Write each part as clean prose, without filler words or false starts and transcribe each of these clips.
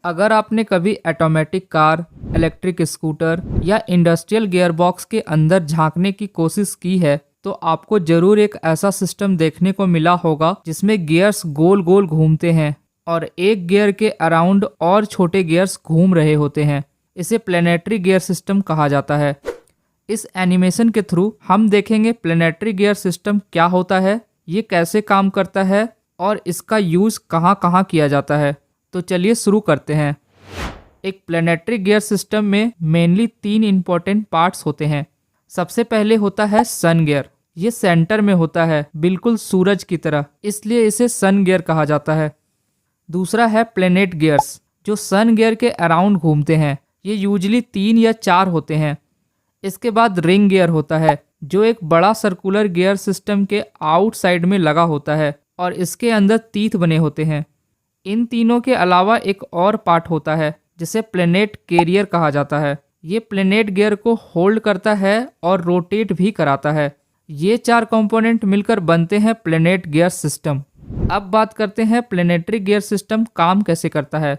अगर आपने कभी ऑटोमेटिक कार, इलेक्ट्रिक स्कूटर या इंडस्ट्रियल गियरबॉक्स के अंदर झांकने की कोशिश की है तो आपको जरूर एक ऐसा सिस्टम देखने को मिला होगा जिसमें गियर्स गोल गोल घूमते हैं और एक गियर के अराउंड और छोटे गियर्स घूम रहे होते हैं। इसे प्लेनेटरी गियर सिस्टम कहा जाता है। इस एनिमेशन के थ्रू हम देखेंगे प्लेनेटरी गियर सिस्टम क्या होता है, ये कैसे काम करता है और इसका यूज़ कहाँ कहाँ किया जाता है। तो चलिए शुरू करते हैं। एक प्लेनेटरी गियर सिस्टम में मेनली 3 इंपॉर्टेंट पार्ट्स होते हैं। सबसे पहले होता है सन गियर। ये सेंटर में होता है, बिल्कुल सूरज की तरह, इसलिए इसे सन गियर कहा जाता है। दूसरा है प्लेनेट गियर्स, जो सन गियर के अराउंड घूमते हैं। ये यूजली 3 या 4 होते हैं। इसके बाद रिंग गियर होता है, जो एक बड़ा सर्कुलर गियर सिस्टम के आउटसाइड में लगा होता है और इसके अंदर तीथ बने होते हैं। इन तीनों के अलावा एक और पार्ट होता है जिसे प्लेनेट कैरियर कहा जाता है। ये प्लेनेट गियर को होल्ड करता है और रोटेट भी कराता है। ये 4 कंपोनेंट मिलकर बनते हैं प्लेनेट गियर सिस्टम। अब बात करते हैं प्लेनेटरी गियर सिस्टम काम कैसे करता है।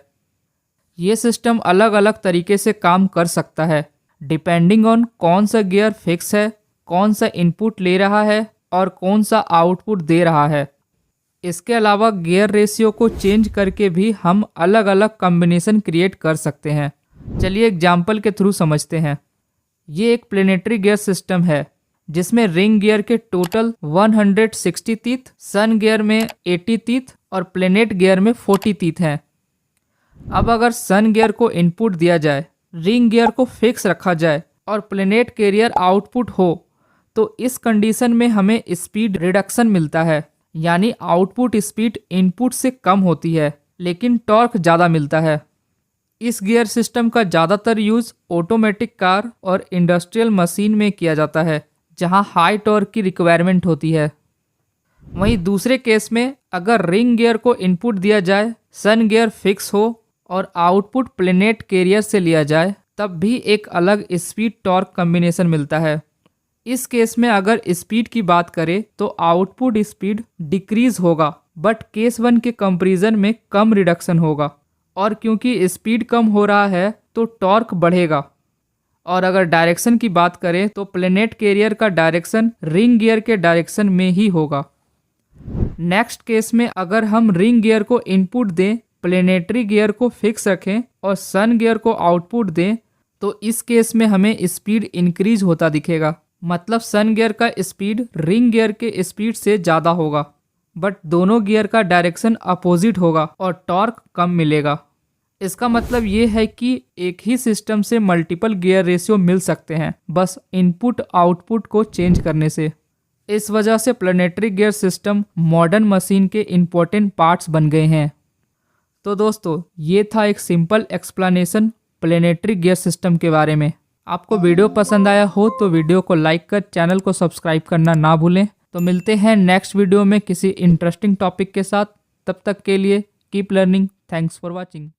ये सिस्टम अलग अलग तरीके से काम कर सकता है डिपेंडिंग ऑन कौन सा गियर फिक्स है, कौन सा इनपुट ले रहा है और कौन सा आउटपुट दे रहा है। इसके अलावा गियर रेशियो को चेंज करके भी हम अलग अलग कॉम्बिनेशन क्रिएट कर सकते हैं। चलिए एग्जाम्पल के थ्रू समझते हैं। ये एक प्लेनेटरी गियर सिस्टम है जिसमें रिंग गियर के टोटल 160 तीथ, सन गियर में 80 तीथ और प्लेनेट गियर में 40 तीथ हैं। अब अगर सन गियर को इनपुट दिया जाए, रिंग गियर को फिक्स रखा जाए और प्लेनेट कैरियर आउटपुट हो तो इस कंडीशन में हमें स्पीड रिडक्शन मिलता है, यानी आउटपुट स्पीड इनपुट से कम होती है लेकिन टॉर्क ज़्यादा मिलता है। इस गियर सिस्टम का ज़्यादातर यूज़ ऑटोमेटिक कार और इंडस्ट्रियल मशीन में किया जाता है जहां हाई टॉर्क की रिक्वायरमेंट होती है। वहीं दूसरे केस में अगर रिंग गियर को इनपुट दिया जाए, सन गियर फिक्स हो और आउटपुट प्लेनेट कैरियर से लिया जाए, तब भी एक अलग स्पीड टॉर्क कॉम्बिनेशन मिलता है। इस केस में अगर स्पीड की बात करें तो आउटपुट स्पीड डिक्रीज होगा बट केस 1 के कंपैरिजन में कम रिडक्शन होगा और क्योंकि स्पीड कम हो रहा है तो टॉर्क बढ़ेगा। और अगर डायरेक्शन की बात करें तो प्लेनेट कैरियर का डायरेक्शन रिंग गियर के डायरेक्शन में ही होगा। नेक्स्ट केस में अगर हम रिंग गियर को इनपुट दें, प्लेनेटरी गियर को फिक्स रखें और सन गियर को आउटपुट दें तो इस केस में हमें स्पीड इंक्रीज होता दिखेगा। मतलब सन गियर का स्पीड रिंग गियर के स्पीड से ज़्यादा होगा बट दोनों गियर का डायरेक्शन अपोजिट होगा और टॉर्क कम मिलेगा। इसका मतलब ये है कि एक ही सिस्टम से मल्टीपल गियर रेशियो मिल सकते हैं बस इनपुट आउटपुट को चेंज करने से। इस वजह से planetary gear system modern machine के इम्पोर्टेंट पार्ट्स बन गए हैं। तो दोस्तों ये था एक simple explanation planetary gear system के बारे में। आपको वीडियो पसंद आया हो तो वीडियो को लाइक कर चैनल को सब्सक्राइब करना ना भूलें। तो मिलते हैं नेक्स्ट वीडियो में किसी इंटरेस्टिंग टॉपिक के साथ। तब तक के लिए keep learning. Thanks for watching.